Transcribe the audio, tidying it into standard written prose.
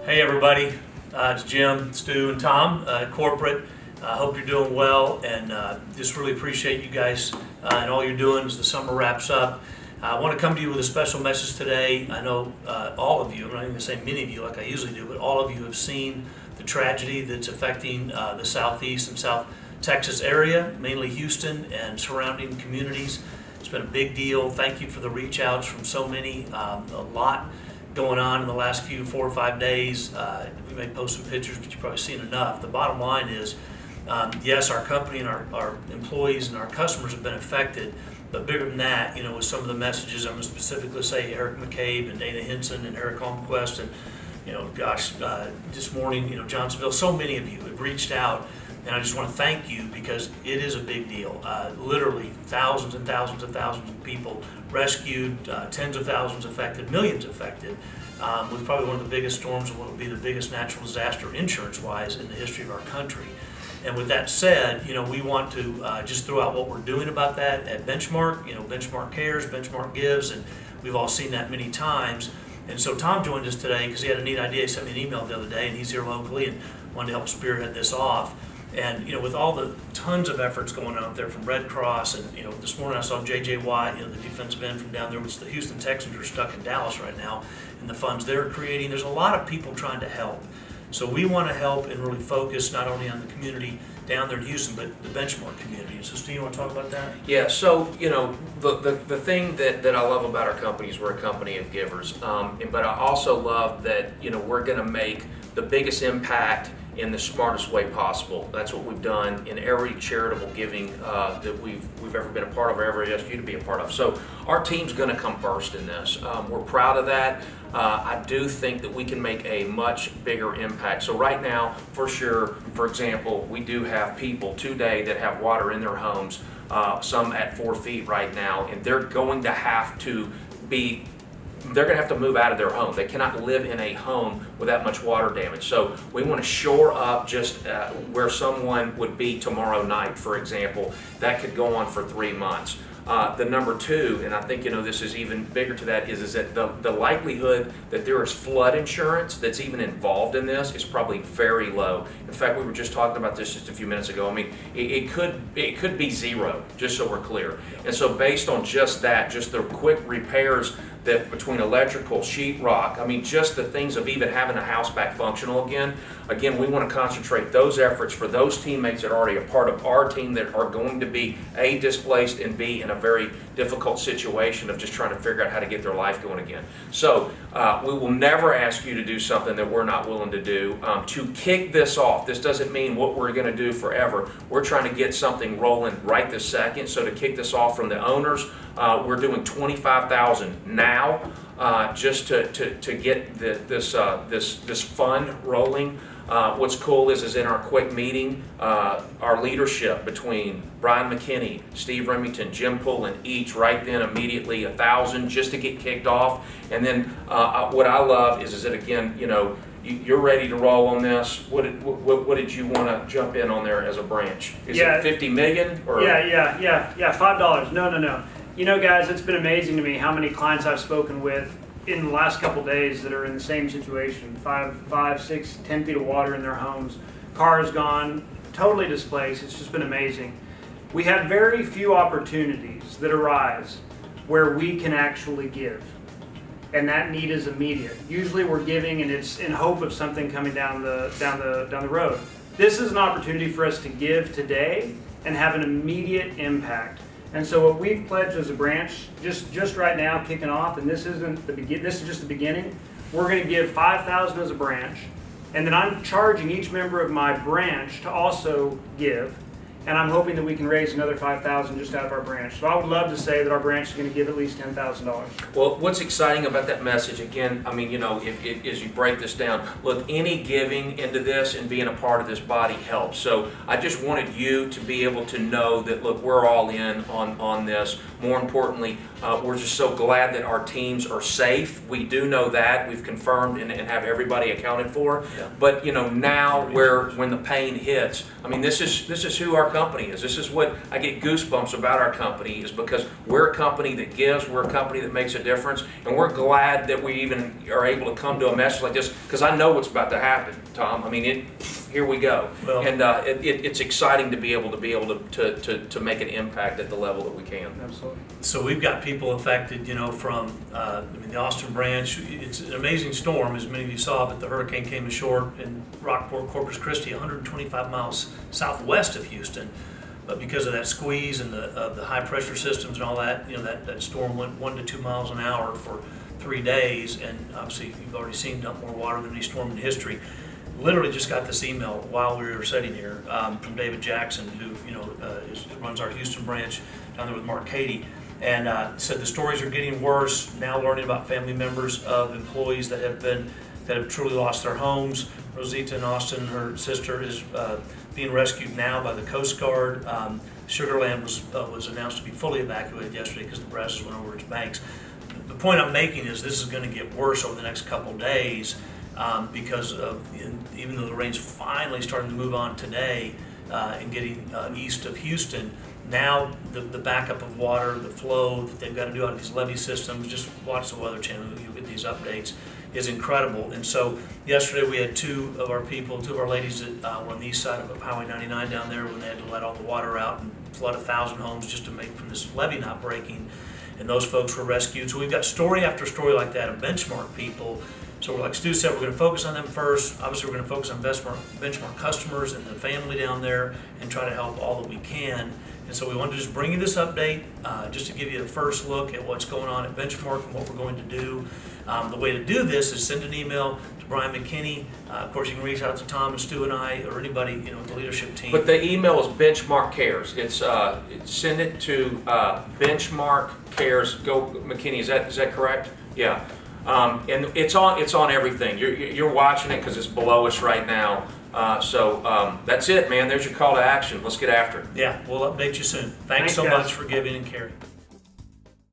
Hey everybody, it's Jim, Stu, and Tom, corporate. Hope you're doing well, and just really appreciate you guys and all you're doing as the summer wraps up. I want to come to you with a special message today. I know all of you, I'm not even going to say many of you like I usually do, but all of you have seen the tragedy that's affecting the southeast and south Texas area, mainly Houston and surrounding communities. It's been a big deal. Thank you for the reach outs from so many, a lot going on in the last 4 or 5 days. We may post some pictures, but you've probably seen enough. The bottom line is, yes, our company and our employees and our customers have been affected, but bigger than that, with some of the messages, I'm going to specifically say Eric McCabe and Dana Henson and Eric Holmquist and, this morning, Johnsonville, so many of you have reached out. And I just want to thank you because it is a big deal. Literally thousands and thousands and thousands of people rescued, tens of thousands affected, millions affected, with probably one of the biggest storms and what will be the biggest natural disaster insurance-wise in the history of our country. And with that said, we want to just throw out what we're doing about that at Benchmark. Benchmark cares, Benchmark gives, and we've all seen that many times. And so Tom joined us today because he had a neat idea. He sent me an email the other day, and he's here locally and wanted to help spearhead this off. And with all the tons of efforts going on out there from Red Cross, and this morning I saw J.J. Watt, the defensive end from down there, which the Houston Texans are stuck in Dallas right now, and the funds they're creating. There's a lot of people trying to help. So we want to help and really focus not only on the community down there in Houston, but the Benchmark community. So Steve, you want to talk about that? Yeah, so, the thing that I love about our company is we're a company of givers. But I also love that, we're going to make the biggest impact in the smartest way possible. That's what we've done in every charitable giving that we've ever been a part of or ever asked you to be a part of. So our team's going to come first in this. We're proud of that. I do think that we can make a much bigger impact. So right now, for sure, for example, we do have people today that have water in their homes, some at 4 feet right now, and they're going to have to move out of their home. They cannot live in a home with that much water damage. So we want to shore up just where someone would be tomorrow night, for example. That could go on for 3 months. The number two, and I think this is even bigger to that, is that the likelihood that there is flood insurance that's even involved in this is probably very low. In fact, we were just talking about this just a few minutes ago. I mean, it could be zero, just so we're clear. And so based on just that, just the quick repairs that between electrical, sheetrock, just the things of even having a house back functional again, we want to concentrate those efforts for those teammates that are already a part of our team that are going to be A, displaced, and B, in a very difficult situation of just trying to figure out how to get their life going again. So we will never ask you to do something that we're not willing to do. To kick this off, this doesn't mean what we're going to do forever. We're trying to get something rolling right this second. So to kick this off from the owners, we're doing $25,000 now just to get this fund rolling. What's cool is in our quick meeting, our leadership between Brian McKinney, Steve Remington, Jim Pullen, each right then immediately $1,000 just to get kicked off. And then what I love is that again, you're ready to roll on this. What did you want to jump in on there as a branch? Is it 50 million or? Yeah, $5. No. Guys, it's been amazing to me how many clients I've spoken with in the last couple days that are in the same situation. 5, 6, 10 feet of water in their homes, cars gone, totally displaced. It's just been amazing. We have very few opportunities that arise where we can actually give. And that need is immediate. Usually we're giving and it's in hope of something coming down the road. This is an opportunity for us to give today and have an immediate impact. And so what we've pledged as a branch, just right now, kicking off, and this is just the beginning. We're going to give $5,000 as a branch, and then I'm charging each member of my branch to also give, and I'm hoping that we can raise another $5,000 just out of our branch. So I would love to say that our branch is going to give at least $10,000. Well, what's exciting about that message, again, as you break this down, look, any giving into this and being a part of this body helps. So I just wanted you to be able to know that, look, we're all in on this. More importantly, we're just so glad that our teams are safe. We do know that. We've confirmed and have everybody accounted for. Yeah. But, now when the pain hits, this is who our company is. This is what I get goosebumps about our company, is because we're a company that gives, we're a company that makes a difference, and we're glad that we even are able to come to a message like this, because I know what's about to happen, Tom. I mean, here we go. Well- And it's exciting to be able to make an impact at the level that we can. Absolutely. So we've got people affected, from, the Austin branch. It's an amazing storm, as many of you saw, but the hurricane came ashore in Rockport, Corpus Christi, 125 miles southwest of Houston. But because of that squeeze and the high pressure systems and all that, that storm went 1 to 2 miles an hour for 3 days. And obviously, you've already seen dump more water than any storm in history. Literally just got this email while we were sitting here from David Jackson, who runs our Houston branch down there with Mark Cady, and said the stories are getting worse. Now learning about family members of employees that have truly lost their homes. Rosita in Austin, her sister, is being rescued now by the Coast Guard. Sugar Land was announced to be fully evacuated yesterday because the Brazos went over its banks. The point I'm making is this is going to get worse over the next couple of days. Because even though the rain's finally starting to move on today and getting east of Houston, now the backup of water, the flow that they've got to do out of these levee systems, just watch the Weather Channel, you'll get these updates, is incredible. And so yesterday we had two of our ladies that were on the east side of Highway 99 down there when they had to let all the water out and flood 1,000 homes just to make from this levee not breaking. And those folks were rescued. So we've got story after story like that of Benchmark people. So like Stu said, we're going to focus on them first. Obviously, we're going to focus on Benchmark customers and the family down there and try to help all that we can. And so we wanted to just bring you this update, just to give you a first look at what's going on at Benchmark and what we're going to do. The way to do this is send an email to Brian McKinney. Of course, you can reach out to Tom and Stu and I, or anybody with the leadership team. But the email is Benchmark Cares. It's send it to Benchmark Cares. Go McKinney. Is that correct? Yeah. And it's on everything. You're watching it because it's below us right now. So that's it, man. There's your call to action. Let's get after it. Yeah, we'll update you soon. Thanks Thanks, so guys. much for giving and caring.